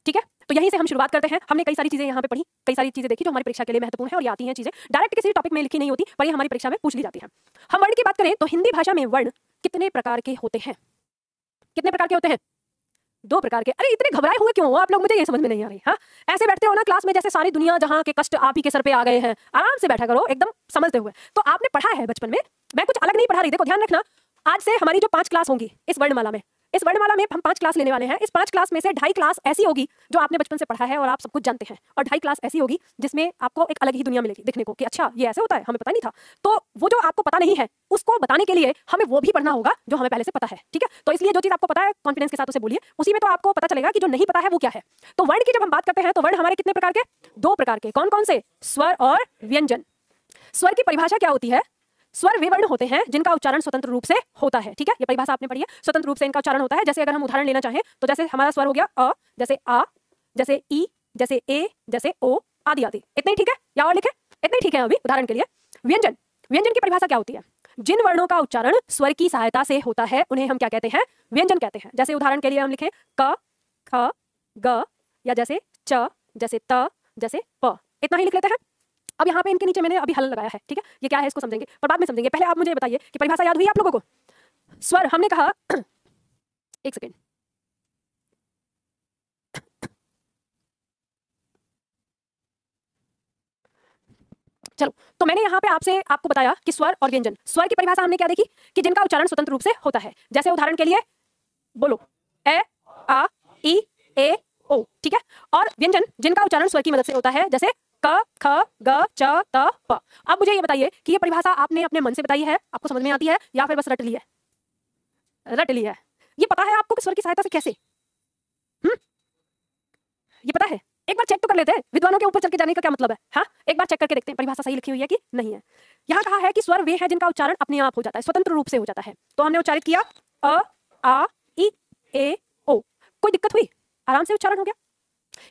ठीक है, तो यहीं से हम शुरुआत करते हैं। हमने कई सारी चीजें यहाँ पे पढ़ी, कई सारी चीजें देखी जो हमारी परीक्षा के लिए महत्वपूर्ण है, और ये आती हैं चीजें डायरेक्ट किसी टॉपिक में लिखी नहीं होती, पर ये हमारी परीक्षा में पूछ ली जाती है। हम वर्ण की बात करें तो हिंदी भाषा में वर्ण कितने प्रकार के होते हैं? कितने प्रकार के होते हैं? 2 प्रकार के। अरे इतने घबराए हुए क्यों हो आप लोग? मुझे ये समझ में नहीं आ रही। हाँ, ऐसे बैठते हो ना क्लास में जैसे सारी दुनिया जहाँ के कष्ट आप ही के सर पे आ गए हैं। आराम से बैठा करो, एकदम समझते हुए। तो आपने पढ़ा है बचपन में, मैं कुछ अलग नहीं पढ़ा रही। देखो ध्यान रखना, आज से हमारी जो 5 क्लास होंगी इस वर्णमाला में, इस वर्णमाला में हम 5 क्लास लेने वाले हैं। इस 5 क्लास में से 2.5 क्लास ऐसी होगी जो आपने बचपन से पढ़ा है और आप सब कुछ जानते हैं, और 2.5 क्लास ऐसी होगी जिसमें आपको एक अलग ही दुनिया मिलेगी देखने को कि अच्छा ये ऐसे होता है, हमें पता नहीं था। तो वो जो आपको पता नहीं है उसको बताने के लिए हमें वो भी पढ़ना होगा जो हमें पहले से पता है। ठीक है, तो इसलिए जो चीज आपको पता है कॉन्फिडेंस के साथ उसे बोलिए, उसी में तो आपको पता चलेगा कि जो नहीं पता है वो क्या है। तो वर्ण की जब हम बात करते हैं तो वर्ण हमारे कितने प्रकार के? 2 प्रकार के। कौन कौन से? स्वर और व्यंजन। स्वर की परिभाषा क्या होती है? स्वर वे वर्ण होते हैं जिनका उच्चारण स्वतंत्र रूप से होता है। ठीक है, ये परिभाषा आपने पढ़ी है, स्वतंत्र रूप से इनका उच्चारण होता है। जैसे अगर हम उदाहरण लेना चाहें तो जैसे हमारा स्वर हो गया अ, जैसे आ, जैसे ई, जैसे ए, जैसे ओ आदि आदि। इतना ही ठीक है या और लिखे? इतना ही ठीक है अभी उदाहरण के लिए। व्यंजन, व्यंजन की परिभाषा क्या होती है? जिन वर्णों का उच्चारण स्वर की सहायता से होता है उन्हें हम क्या कहते हैं? व्यंजन कहते हैं। जैसे उदाहरण के लिए हम लिखें क, ख, ग, या जैसे च, जैसे त, जैसे प। इतना ही लिख लेते हैं। अब यहाँ पे इनके नीचे मैंने अभी हल लगाया है। ठीक है, ये क्या है इसको समझेंगे पर बाद में समझेंगे। पहले आप मुझे बताइए कि परिभाषा याद हुई आप लोगों को? स्वर हमने कहा एक सेकेंड, चलो। तो मैंने यहाँ पे आपको बताया कि स्वर और व्यंजन। स्वर की परिभाषा हमने क्या देखी कि जिनका उच्चारण स्वतंत्र रूप से होता है। जैसे उदाहरण के लिए बोलो ए, आ, ई, ए, ओ। ठीक है, और व्यंजन जिनका उच्चारण स्वर की मदद से होता है, जैसे क, ख, ग, च, त, प। अब मुझे ये बताइए कि ये परिभाषा आपने अपने मन से बताई है, आपको समझ में आती है, या फिर बस रट ली है? रट ली है। ये पता है आपको कि स्वर की सहायता से कैसे? ये पता है? एक बार चेक तो कर लेते हैं, विद्वानों के ऊपर चल के जाने का क्या मतलब है? हाँ, एक बार चेक करके देखते हैं परिभाषा सही लिखी हुई है कि नहीं है। यहाँ कहा है कि स्वर वे है जिनका उच्चारण अपने आप हो जाता है, स्वतंत्र रूप से हो जाता है। तो हमने उच्चारित किया अ, आ, ई, ए, ओ। कोई दिक्कत हुई? आराम से उच्चारण हो गया।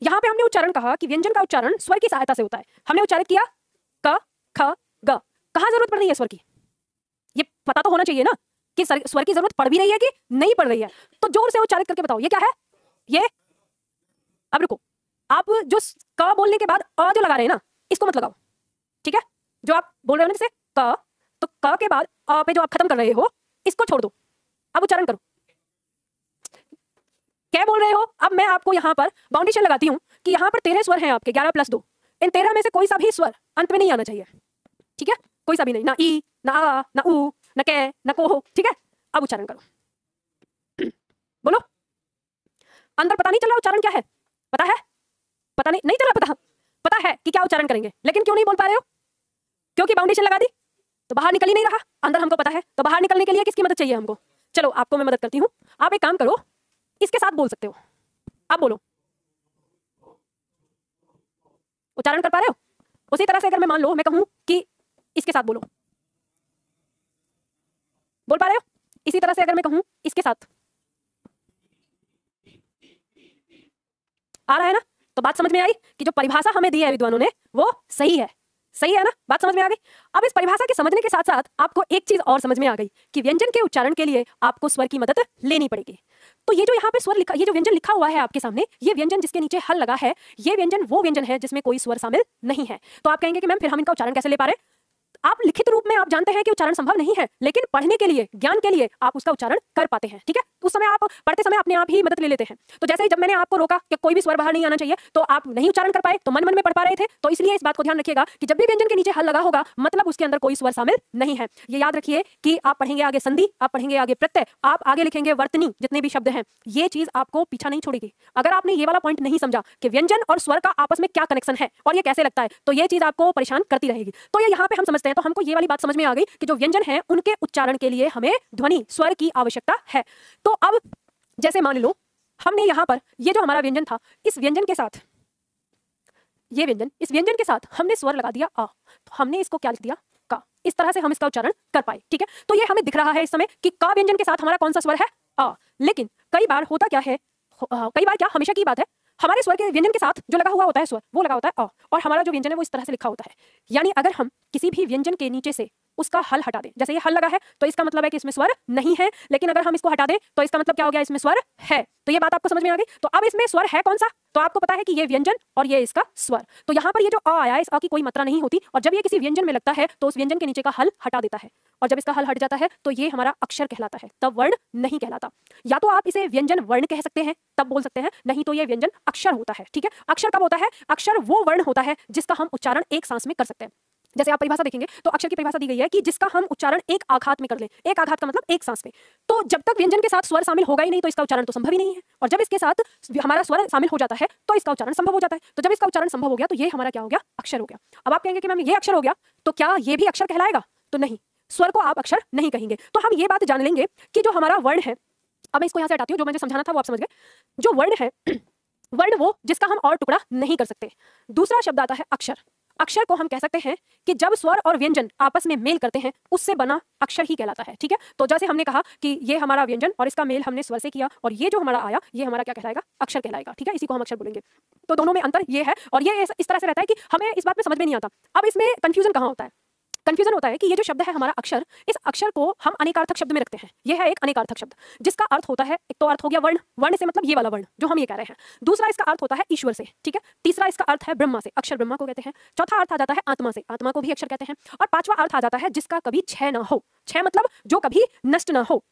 यहाँ पे हमने उच्चारण कहा कि व्यंजन का उच्चारण स्वर की सहायता से होता है। हमने उच्चारित किया क, ख, ग। कहाँ जरूरत पड़ रही है स्वर की? ये पता तो होना चाहिए ना कि स्वर की जरूरत पड़ भी रही है कि नहीं पड़ रही है। तो जोर से उच्चारित करके बताओ ये क्या है? ये, अब रुको, आप जो क बोलने के बाद अ जो लगा रहे हैं ना, इसको मत लगाओ। ठीक है, जो आप बोल रहे हो ना जैसे क, तो क के बाद अ पे जो आप खत्म कर रहे हो इसको छोड़ दो, अब उच्चारण करो। क्या बोल रहे हो? अब मैं आपको यहाँ पर बाउंडेशन लगाती हूँ कि यहाँ पर 13 स्वर हैं आपके, 11 + 2। इन 13 में से कोई सा भी स्वर अंत में नहीं आना चाहिए। ठीक है, कोई सा भी नहीं, ना ई, ना आ, ना उ, ना कै, ना को। ठीक है, अब उच्चारण करो। बोलो, अंदर पता नहीं चल रहा उच्चारण क्या है? पता है? पता नहीं चल रहा? पता है कि क्या उच्चारण करेंगे, लेकिन क्यों नहीं बोल पा रहे हो? क्योंकि बाउंडेशन लगा दी तो बाहर निकल ही नहीं रहा। अंदर हमको पता है, तो बाहर निकलने के लिए किसकी मदद चाहिए हमको? चलो आपको मैं मदद करती हूँ। आप एक काम करो, इसके साथ बोल सकते हो। आप बोलो, उच्चारण कर पा रहे हो? उसी तरह से अगर मैं मान लो मैं कहूं कि इसके साथ बोलो, बोल पा रहे हो? इसी तरह से अगर मैं कहूं इसके साथ, आ रहा है ना? तो बात समझ में आई कि जो परिभाषा हमें दी है विद्वानों ने वो सही है। सही है ना? बात समझ में आ गई। अब इस परिभाषा के समझने के साथ साथ आपको एक चीज और समझ में आ गई कि व्यंजन के उच्चारण के लिए आपको स्वर की मदद लेनी पड़ेगी। तो ये जो यहाँ पे स्वर लिखा, ये जो व्यंजन लिखा हुआ है आपके सामने, ये व्यंजन जिसके नीचे हल लगा है, ये व्यंजन वो व्यंजन है जिसमें कोई स्वर शामिल नहीं है। तो आप कहेंगे कि मैम फिर हम इनका उच्चारण कैसे ले पा रहे हैं? आप लिखित रूप में आप जानते हैं कि उच्चारण संभव नहीं है, लेकिन पढ़ने के लिए, ज्ञान के लिए आप उसका उच्चारण कर पाते हैं। ठीक है, उस समय आप पढ़ते समय अपने आप ही मदद ले लेते हैं। तो जैसे ही जब मैंने आपको रोका कि कोई भी स्वर बाहर नहीं आना चाहिए, तो आप नहीं उच्चारण कर पाए, तो मन मन में पढ़ पा रहे थे। तो इसलिए इस बात को ध्यान रखिएगा कि जब भी व्यंजन के नीचे हल लगा होगा, मतलब उसके अंदर कोई स्वर शामिल नहीं है। ये याद रखिए कि आप पढ़ेंगे आगे संधि, आप पढ़ेंगे आगे प्रत्यय, आप आगे लिखेंगे वर्तनी, जितने भी शब्द हैं, ये चीज आपको पीछा नहीं छोड़ेगी। अगर आपने ये वाला पॉइंट नहीं समझा कि व्यंजन और स्वर का आपस में क्या कनेक्शन है और ये कैसे लगता है, तो ये चीज आपको परेशान करती रहेगी। तो ये यहाँ पे हम समझते हैं, तो हमको ये वाली बात समझ में आ गई कि जो व्यंजन है उनके उच्चारण के लिए हमें ध्वनि, स्वर की आवश्यकता है। तो अब जैसे मान लो हमने यहां पर ये जो हमारा व्यंजन था, इस व्यंजन के साथ ये व्यंजन, इस व्यंजन के साथ हमने स्वर लगा दिया आ, तो हमने इसको क्या लिख दिया? का। इस तरह से हम इसका उच्चारण कर पाए। ठीक है, तो ये हमें दिख रहा है इस समय कि का व्यंजन के साथ हमारा कौन सा स्वर है? आ। लेकिन कई बार होता क्या है, कई बार क्या, हमेशा की बात है, हमारे स्वर के व्यंजन के साथ जो लगा हुआ होता है स्वर, वो लगा होता है अ, और हमारा जो व्यंजन है वो इस तरह से लिखा होता है। यानी अगर हम किसी भी व्यंजन के नीचे से उसका हल हटा दें, जैसे ये हल लगा है तो इसका मतलब है कि इसमें स्वर नहीं है, लेकिन अगर हम इसको हटा दें तो इसका मतलब क्या हो गया? इसमें स्वर है। तो ये बात आपको समझ में आ गई। तो अब इसमें स्वर है कौन सा? तो आपको पता है कि ये व्यंजन और ये इसका स्वर। तो यहाँ पर ये जो अ आया, इस अ की कोई मात्रा नहीं होती, और जब ये किसी व्यंजन में लगता है तो उस व्यंजन के नीचे का हल हटा देता है, और जब इसका हल हट जाता है तो ये हमारा अक्षर कहलाता है, तब वर्ण नहीं कहलाता। या तो आप इसे व्यंजन वर्ण कह सकते हैं, तब बोल सकते हैं, नहीं तो ये व्यंजन अक्षर होता है। ठीक है, अक्षर कब होता है? अक्षर वो वर्ण होता है जिसका हम उच्चारण एक सांस में कर सकते हैं। जैसे आप परिभाषा देखेंगे तो अक्षर की परिभाषा दी गई है कि जिसका हम उच्चारण एक आघात में कर लें। एक आघात का मतलब एक सांस में। तो जब तक व्यंजन के साथ स्वर शामिल होगा ही नहीं तो इसका उच्चारण तो संभव ही नहीं है, और जब इसके साथ हमारा स्वर शामिल हो जाता है तो इसका उच्चारण संभव हो जाता है। तो जब इसका उच्चारण संभव हो गया तो ये हमारा क्या हो गया? अक्षर हो गया। अब आप कहेंगे कि मैम ये अक्षर हो गया, तो क्या ये भी अक्षर कहलाएगा? तो नहीं, स्वर को आप अक्षर नहीं कहेंगे। तो हम ये बात जान लेंगे कि जो हमारा वर्ण है, अब मैं इसको यहाँ से हटाती हूँ, जो मुझे समझाना था वो आप समझ गए। जो वर्ण है, वर्ण वो जिसका हम और टुकड़ा नहीं कर सकते। दूसरा शब्द आता है अक्षर। अक्षर को हम कह सकते हैं कि जब स्वर और व्यंजन आपस में मेल करते हैं उससे बना अक्षर ही कहलाता है। ठीक है, तो जैसे हमने कहा कि ये हमारा व्यंजन और इसका मेल हमने स्वर से किया, और ये जो हमारा आया ये हमारा क्या कहलाएगा? अक्षर कहलाएगा। ठीक है, इसी को हम अक्षर बोलेंगे। तो दोनों में अंतर ये है, और ये इस तरह से रहता है कि हमें इस बात में समझ में नहीं आता। अब इसमें कंफ्यूजन कहाँ होता है? कंफ्यूजन होता है कि ये जो शब्द है हमारा अक्षर, इस अक्षर को हम अनेकार्थक शब्द में रखते हैं। यह है एक अनेकार्थक शब्द जिसका अर्थ होता है, एक तो अर्थ हो गया वर्ण, वर्ण से मतलब ये वाला वर्ण जो हम ये कह रहे हैं। दूसरा इसका अर्थ होता है ईश्वर से। ठीक है, तीसरा इसका अर्थ है ब्रह्मा से, अक्षर ब्रह्मा को कहते हैं। चौथा अर्थ आ जाता है आत्मा से, आत्मा को भी अक्षर कहते हैं। और पांचवा अर्थ आ जाता है जिसका कभी क्षय ना हो। क्षय मतलब जो कभी नष्ट ना हो।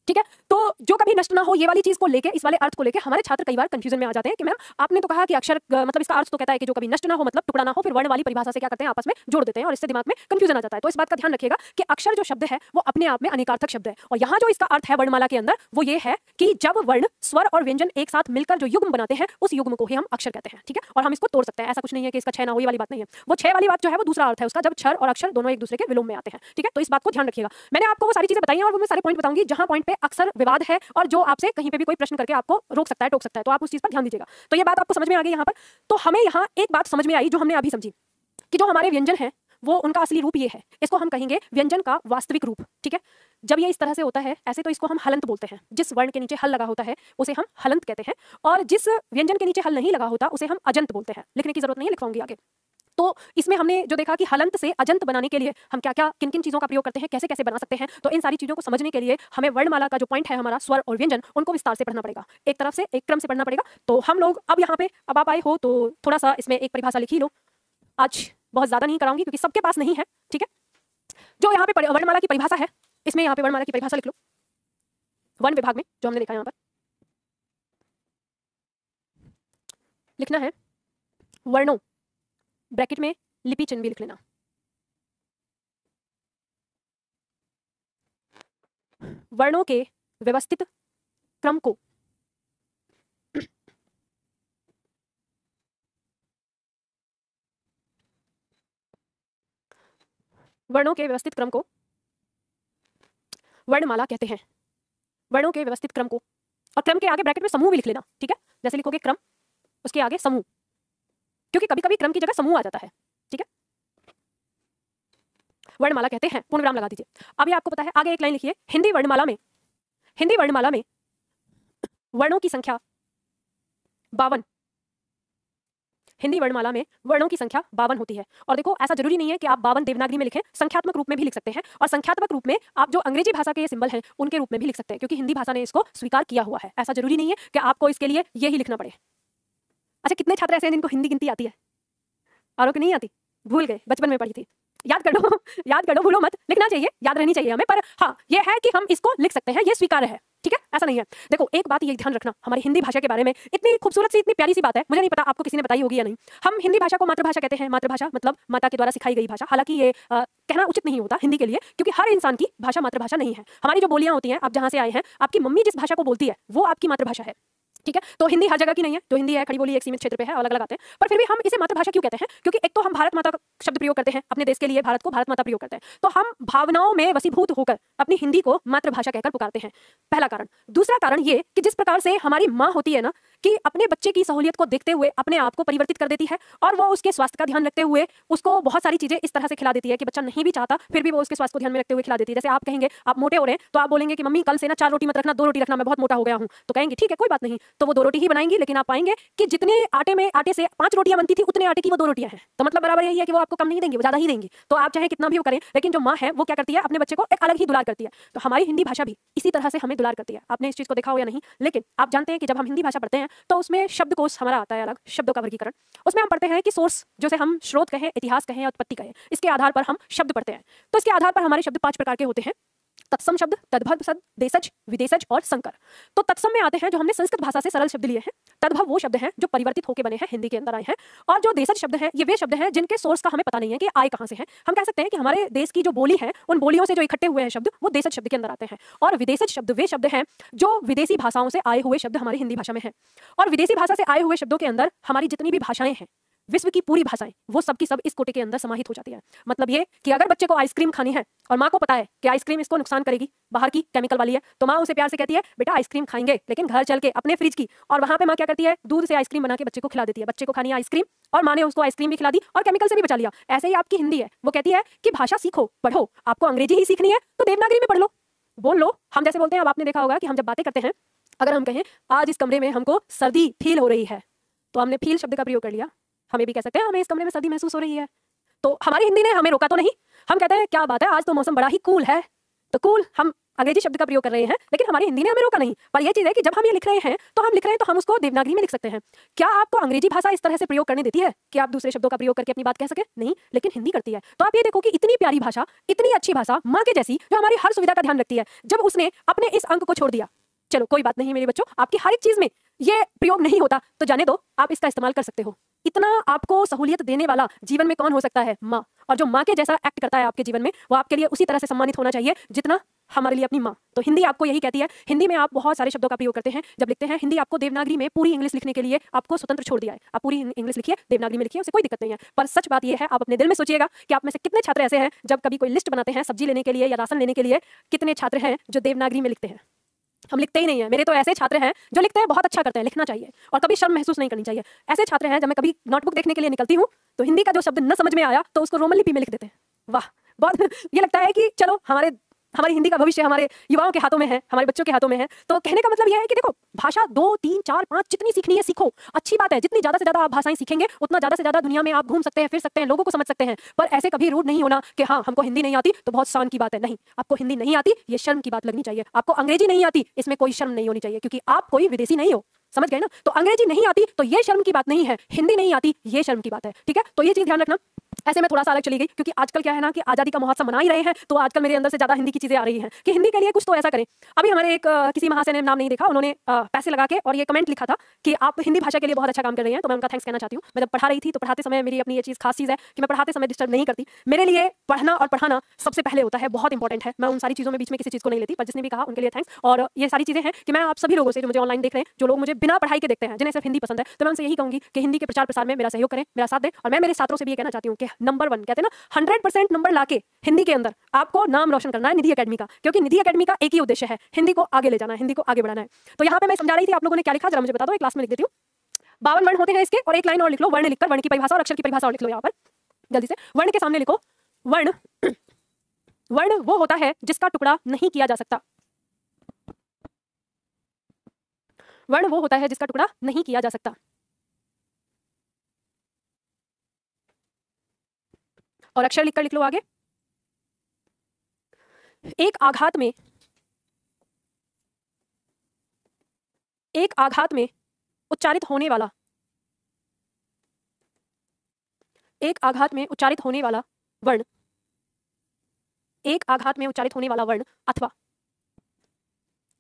ठीक है, तो जो कभी नष्ट ना हो, ये वाली चीज को लेके, इस वाले अर्थ को लेके हमारे छात्र कई बार कंफ्यूजन में आ जाते हैं कि मैम आपने तो कहा कि अक्षर मतलब इसका अर्थ तो कहता है कि जो कभी नष्ट ना हो, मतलब टुकड़ा ना हो, फिर वर्ण वाली परिभाषा से क्या करते हैं? आपस में जोड़ देते हैं, और इससे दिमाग में कंफ्यूजन आ जाता है। तो इस बात का ध्यान रखिएगा कि अक्षर जो शब्द है वो अपने आप में अनेकार्थक शब्द है, और यहाँ जो इसका अर्थ है वर्णमाला के अंदर वो ये है कि जब वर्ण, स्वर और व्यंजन एक साथ मिलकर जो युग्म बनाते हैं उस युग्म को ही हम अक्षर कहते हैं। ठीक है, और हम इसको तोड़ सकते हैं, ऐसा कुछ नहीं है कि इसका क्षय ना हो, ये वाली बात नहीं है। वो क्षय वाली बात जो है वो दूसरा अर्थ है उसका, जब क्षर और अक्षर दोनों एक दूसरे के विलोम में आते हैं। ठीक है, तो इस बात को ध्यान रखिएगा। मैंने आपको वो सारी चीजें बताई हैं, और वो मैं सारे पॉइंट बताऊंगी जहां पॉइंट पे अक्सर विवाद है और जो आपसे कहीं पे भी कोई प्रश्न करके आपको रोक सकता है, टोक सकता है, तो आप उस चीज पर ध्यान दीजिएगा। तो ये बात आपको समझ में आ गई यहाँ पर। तो हमें यहाँ एक बात समझ में आई जो हमने अभी समझी कि जो हमारे व्यंजन है वो उनका असली रूप ये है, इसको हम कहेंगे व्यंजन का वास्तविक रूप। ठीक है, जब ये इस तरह से होता है ऐसे तो इसको हम हलंत बोलते हैं। जिस वर्ण के नीचे हल लगा होता है उसे हम हलंत कहते हैं, और जिस व्यंजन के नीचे हल नहीं लगा होता उसे हम अजंत बोलते हैं। लिखने की जरूरत नहीं है, लिखवाऊंगी आगे। तो इसमें हमने जो देखा कि हलंत से अजंत बनाने के लिए हम क्या क्या, किन किन चीजों का प्रयोग करते हैं, कैसे कैसे बना सकते हैं, तो इन सारी चीजों को समझने के लिए हमें वर्णमाला का जो पॉइंट है हमारा स्वर और व्यंजन, उनको विस्तार से पढ़ना पड़ेगा, एक तरफ से एक क्रम से पढ़ना पड़ेगा। तो हम लोग अब यहाँ पे, अब आप आए हो तो थोड़ा सा इसमें एक परिभाषा लिख ही लो। आज बहुत ज्यादा नहीं कराऊंगी क्योंकि सबके पास नहीं है। ठीक है, जो यहाँ पे वर्णमाला की परिभाषा है, इसमें यहाँ पे वर्णमाला की परिभाषा लिख लो, वर्ण विभाग में जो हमने देखा यहाँ पर लिखना है वर्णों, ब्रैकेट में लिपि चिन्ह भी लिख लेना। वर्णों के व्यवस्थित क्रम को वर्णों के व्यवस्थित क्रम को वर्णमाला कहते हैं। वर्णों के व्यवस्थित क्रम को और क्रम के आगे ब्रैकेट में समूह भी लिख लेना, ठीक है। जैसे लिखोगे क्रम, उसके आगे समूह, क्योंकि कभी कभी क्रम की जगह समूह आ जाता है, ठीक है। वर्णमाला कहते हैं, पूर्ण विराम लगा दीजिए। अभी आपको पता है, आगे एक लाइन लिखिए, हिंदी वर्णमाला में वर्णों की संख्या 52, हिंदी वर्णमाला में वर्णों की संख्या 52 होती है। और देखो, ऐसा जरूरी नहीं है कि आप 52 देवनागरी में लिखें, संख्यात्मक रूप में भी लिख सकते हैं, और संख्यात्मक रूप में आप जो अंग्रेजी भाषा के ये सिंबल हैं उनके रूप में भी लिख सकते हैं, क्योंकि हिंदी भाषा ने इसको स्वीकार किया हुआ है। ऐसा जरूरी नहीं है कि आपको इसके लिए यही लिखना पड़े। अच्छा, कितने छात्र ऐसे हैं जिनको हिंदी गिनती आती है? औरों को नहीं आती? भूल गए, बचपन में पढ़ी थी। याद कर लो, याद कर लो, भूलो मत, लिखना चाहिए, याद रहनी चाहिए हमें। पर हाँ, ये है कि हम इसको लिख सकते हैं, ये स्वीकार्य है, ठीक है, ऐसा नहीं है। देखो, एक बात ये ध्यान रखना, हमारी हिंदी भाषा के बारे में इतनी खूबसूरत सी, इतनी प्यारी सी बात है, मुझे नहीं पता आपको किसी ने बताई होगी या नहीं। हम हिंदी भाषा को मातृभाषा कहते हैं। मातृभाषा मतलब माता के द्वारा सिखाई गई भाषा। हालांकि ये कहना उचित नहीं होता हिंदी के लिए, क्योंकि हर इंसान की भाषा मातृभाषा नहीं है। हमारी जो बोलियां होती हैं, आप जहां से आए हैं, आपकी मम्मी जिस भाषा को बोलती है वो आपकी मातृभाषा है, ठीक है। तो हिंदी हर जगह की नहीं है, जो हिंदी है खड़ी बोली एक सीमित क्षेत्र पे है, अलग अलग आते हैं, पर फिर भी हम इसे मातृभाषा क्यों कहते हैं? क्योंकि एक तो हम भारत माता शब्द प्रयोग करते हैं, अपने देश के लिए भारत को भारत माता प्रयोग करते हैं, तो हम भावनाओं में वसीभूत होकर अपनी हिंदी को मातृभाषा कहकर पुकारते हैं, पहला कारण। दूसरा कारण ये कि जिस प्रकार से हमारी माँ होती है ना, कि अपने बच्चे की सहूलियत को देखते हुए अपने आप को परिवर्तित कर देती है, और वो उसके स्वास्थ्य का ध्यान रखते हुए उसको बहुत सारी चीजें इस तरह से खिला देती है कि बच्चा नहीं भी चाहता फिर भी वो उसके स्वास्थ्य को ध्यान में रखते हुए खिला देती है। जैसे आप कहेंगे आप मोटे हो रहे हैं, तो आप बोलेंगे कि मम्मी कल से ना 4 रोटी मत रखना, 2 रोटी रखना, मैं बहुत मोटा हो गया हूँ। तो कहेंगे ठीक है, कोई बात नहीं, तो वो 2 रोटी ही बनाएंगी, लेकिन आप पाएंगे कि जितने आटे से 5 रोटियां बनती थी, उतने आटे की वो 2 रोटियां हैं। तो मतलब बराबर यही है कि वो आपको कम नहीं देंगी, वो ज्यादा ही देंगी। तो आप चाहे कितना भी वो करें, लेकिन जो माँ है वो क्या करती है, अपने बच्चे को एक अलग ही दुलार करती है। तो हमारी हिंदी भाषा भी इसी तरह से हमें दुलार करती है। आपने इस चीज को देखा हो या नहीं, लेकिन आप जानते हैं कि जब हम हिंदी भाषा पढ़ते हैं तो उसमें शब्दकोश हमारा आता है अलग, शब्दों का वर्गीकरण। उसमें हम पढ़ते हैं कि सोर्स, जैसे हम स्रोत कहें, इतिहास कहें या उत्पत्ति कहें, इसके आधार पर हम शब्द पढ़ते हैं। तो इसके आधार पर हमारे शब्द 5 प्रकार के होते हैं: तत्सम शब्द, तद्भव शब्द, देशज, विदेशज और संकर। तो तत्सम में आते हैं जो हमने संस्कृत भाषा से सरल शब्द लिए हैं। तद्भव वो शब्द हैं जो परिवर्तित होकर बने हैं, हिंदी के अंदर आए हैं। और जो देशज शब्द हैं, ये वे शब्द हैं जिनके सोर्स का हमें पता नहीं है कि आए कहां से हैं। हम कह सकते हैं कि हमारे देश की जो बोली है, उन बोलियों से जो इकट्ठे हुए हैं शब्द, वो देशज शब्द के अंदर आते हैं। और विदेशज शब्द वे शब्द हैं जो विदेशी भाषाओं से आए हुए शब्द हमारी हिंदी भाषा में हैं। और विदेशी भाषा से आए हुए शब्दों के अंदर हमारी जितनी भी भाषाएं हैं, विश्व की पूरी भाषाएं, वो सब की सब इस कोटे के अंदर समाहित हो जाती है। मतलब ये कि अगर बच्चे को आइसक्रीम खानी है और माँ को पता है कि आइसक्रीम इसको नुकसान करेगी, बाहर की केमिकल वाली है, तो माँ उसे प्यार से कहती है बेटा आइसक्रीम खाएंगे, लेकिन घर चल के अपने फ्रिज की, और वहां पे माँ क्या करती है, दूध से आइसक्रीम बना के बच्चे को खिला देती है। बच्चे को खानी है आइसक्रीम, और माँ ने उसको आइसक्रीम भी खिला दी और केमिकल से भी बचा लिया। ऐसे ही आपकी हिंदी है, वो कहती है कि भाषा सीखो, पढ़ो, आपको अंग्रेजी ही सीखनी है तो देवनागरी में पढ़ लो, बोल लो। हम जैसे बोलते हैं, अब आपने देखा होगा कि हम जब बातें करते हैं, अगर हम कहें आज इस कमरे में हमको सर्दी फील हो रही है, तो हमने फील शब्द का प्रयोग कर लिया। हमें भी कह सकते हैं हमें इस कमरे में सर्दी महसूस हो रही है, तो हमारी हिंदी ने हमें रोका तो नहीं। हम कहते हैं क्या बात है, आज तो मौसम बड़ा ही कूल है, तो कूल हम अंग्रेजी शब्द का प्रयोग कर रहे हैं, लेकिन हमारी हिंदी ने हमें रोका नहीं। पर यह चीज है कि जब हम ये लिख रहे हैं तो हम उसको देवनागरी में लिख सकते हैं। क्या आपको अंग्रेजी भाषा इस तरह से प्रयोग करने देती है कि आप दूसरे शब्दों का प्रयोग करके अपनी बात कह सके? नहीं, लेकिन हिंदी करती है। तो आप ये देखो कि इतनी प्यारी भाषा, इतनी अच्छी भाषा, माँ के जैसी, जो हमारी हर सुविधा का ध्यान रखती है, जब उसने अपने इस अंक को छोड़ दिया, चलो कोई बात नहीं मेरे बच्चों, आपकी हर एक चीज में ये प्रयोग नहीं होता तो जाने दो, आप इसका इस्तेमाल कर सकते हो। इतना आपको सहूलियत देने वाला जीवन में कौन हो सकता है? माँ। और जो माँ के जैसा एक्ट करता है आपके जीवन में, वो आपके लिए उसी तरह से सम्मानित होना चाहिए जितना हमारे लिए अपनी माँ। तो हिंदी आपको यही कहती है। हिंदी में आप बहुत सारे शब्दों का प्रयोग करते हैं जब लिखते हैं। हिंदी आपको देवनागरी में पूरी इंग्लिश लिखने के लिए आपको स्वतंत्र छोड़ दिया है। आप पूरी इंग्लिश लिखिए, देवनागरी में लिखिए, उससे कोई दिक्कत नहीं है। पर सच बात यह है, आप अपने दिल में सोचिएगा कि आप में से कितने छात्र ऐसे हैं, जब कभी कोई लिस्ट बनाते हैं सब्जी लेने के लिए या राशन लेने के लिए, कितने छात्र हैं जो देवनागरी में लिखते हैं? हम लिखते ही नहीं है। मेरे तो ऐसे छात्र हैं जो लिखते हैं, बहुत अच्छा करते हैं, लिखना चाहिए और कभी शर्म महसूस नहीं करनी चाहिए। ऐसे छात्र हैं, जब मैं कभी नोटबुक देखने के लिए निकलती हूँ तो हिंदी का जो शब्द न समझ में आया तो उसको रोमन लिपि में लिख देते हैं। वाह, बहुत ये लगता है कि चलो हमारी हिंदी का भविष्य हमारे युवाओं के हाथों में है, हमारे बच्चों के हाथों में है। तो कहने का मतलब यह है कि देखो, भाषा 2, 3, 4, 5 जितनी सीखनी है सीखो, अच्छी बात है। जितनी ज्यादा से ज्यादा आप भाषाएं सीखेंगे, उतना ज्यादा से ज्यादा दुनिया में आप घूम सकते हैं, फिर सकते हैं, लोगों को समझ सकते हैं। पर ऐसे कभी रूड नहीं होना कि हाँ हमको हिंदी नहीं आती तो बहुत शान की बात है। नहीं, आपको हिंदी नहीं आती ये शर्म की बात लगनी चाहिए। आपको अंग्रेजी नहीं आती, इसमें कोई शर्म नहीं होनी चाहिए, क्योंकि आप कोई विदेशी नहीं हो। समझ गए ना? तो अंग्रेजी नहीं आती तो ये शर्म की बात नहीं है, हिंदी नहीं आती ये शर्म की बात है। ठीक है, तो ये चीज ध्यान रखना। ऐसे में थोड़ा सा अलग चली गई, क्योंकि आजकल क्या है ना कि आजादी का महोत्सव मना ही रहे हैं, तो आजकल मेरे अंदर से ज्यादा हिंदी की चीजें आ रही हैं कि हिंदी के लिए कुछ तो ऐसा करें। अभी हमारे एक किसी महाशय ने, नाम नहीं देखा, उन्होंने पैसे लगा के और ये कमेंट लिखा था कि आप हिंदी भाषा के लिए बहुत अच्छा काम कर रही हैं, तो मैं उनका थैंक्स कहना चाहती हूँ। मैं जब पढ़ा रही थी तो पढ़ाते समय मेरी अपनी ये चीज खास चीज है कि मैं पढ़ाते समय डिस्टर्ब नहीं करती। मेरे लिए पढ़ना और पढ़ाना सबसे पहले होता है, बहुत इंपॉर्टेंट है। मैं उन सारी चीजों में बीच में किसी चीज को नहीं लेती। पर जिसने भी कहा उनके लिए थैंक्स। और ये सारी चीजें हैं कि मैं आप सभी लोगों से, जो मुझे ऑनलाइन देख रहे हैं, जो लोग मुझे बिना पढ़ाई के देखते हैं, जिन्हें सिर्फ हिंदी पसंद है, तो मैं उनसे यही कहूंगी कि हिंदी के प्रचार प्रसार में मेरा सहयोग करें, मेरा साथ दें। और मैं मेरे छात्रों से भी ये कहना चाहती हूँ कि नंबर 1, कहते हैं ना 100% नंबर लाके हिंदी के अंदर आपको नाम रोशन करना है निधि एकेडमी का, क्योंकि निधि एकेडमी का एक ही उद्देश्य है, हिंदी को आगे ले जाना है, हिंदी को आगे बढ़ाना है। तो यहाँ पे मैं समझा रही थी, आप लोगों ने क्या लिखा जरा मुझे बता दो, एक क्लास में लिख देती हूँ। 52 वर्ण होते हैं इसके, और एक लाइन और लिख लो वर्ण लिखकर, वर्ण की परिभाषा और अक्षर की परिभाषा और लिख लो यहाँ पर जल्दी से। वर्ण के सामने लिखो वर्ण, वर्ण वो होता है जिसका टुकड़ा नहीं किया जा सकता। वर्ण वो होता है जिसका टुकड़ा नहीं किया जा सकता। और अक्षर लिखकर लिख लो आगे। एक आघात में, एक आघात में उच्चारित होने वाला, एक आघात में उच्चारित होने वाला वर्ण, एक आघात में उच्चारित होने वाला वर्ण अथवा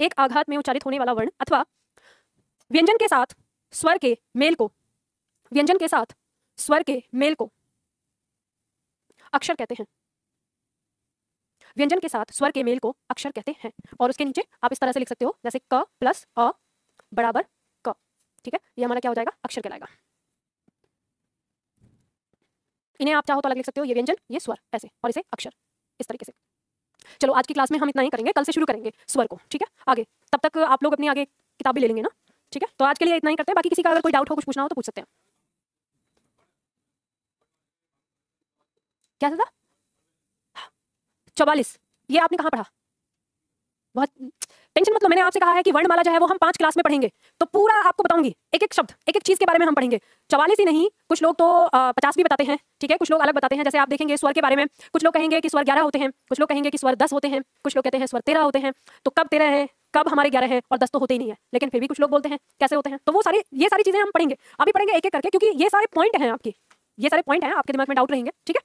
एक आघात में उच्चारित होने वाला वर्ण अथवा व्यंजन के साथ स्वर के मेल को, व्यंजन के साथ स्वर के मेल को अक्षर कहते हैं। व्यंजन के साथ स्वर के मेल को अक्षर कहते हैं। और उसके नीचे आप इस तरह से लिख सकते हो जैसे क प्लस अ बराबर क, ठीक है, ये हमारा क्या हो जाएगा, अक्षर कहलाएगा। इन्हें आप चाहो तो अलग लिख सकते हो, ये व्यंजन ये स्वर ऐसे, और इसे अक्षर इस तरीके से। चलो आज की क्लास में हम इतना ही करेंगे, कल से शुरू करेंगे स्वर को, ठीक है। आगे तब तक आप लोग अपनी आगे किताबें ले लेंगे ना, ठीक है। तो आज के लिए इतना ही करते हैं, बाकी किसी का अगर कोई डाउट हो, कुछ पूछना हो तो पूछ सकते हैं। क्या था 44, ये आपने कहाँ पढ़ा? बहुत टेंशन मत लो, मैंने आपसे कहा है कि वर्णमाला जो है वो हम 5 क्लास में पढ़ेंगे, तो पूरा आपको बताऊंगी, एक एक शब्द एक एक चीज के बारे में हम पढ़ेंगे। 44 ही नहीं, कुछ लोग तो 50 भी बताते हैं, ठीक है, कुछ लोग अलग बताते हैं। जैसे आप देखेंगे स्वर के बारे में, कुछ लोग कहेंगे कि स्वर 11 होते हैं, कुछ लोग कहेंगे कि स्वर 10 होते हैं, कुछ लोग कहते हैं स्वर 13 होते हैं। तो कब 13 है, कब हमारे 11 है, और 10 तो होते ही नहीं है, लेकिन फिर भी कुछ लोग बोलते हैं कैसे होते हैं। तो वो सारी ये सारी चीजें हम पढ़ेंगे, अभी पढ़ेंगे एक एक करके, क्योंकि ये सारे पॉइंट हैं आपके, ये सारे पॉइंट हैं आपके दिमाग में डाउट रहेंगे, ठीक है।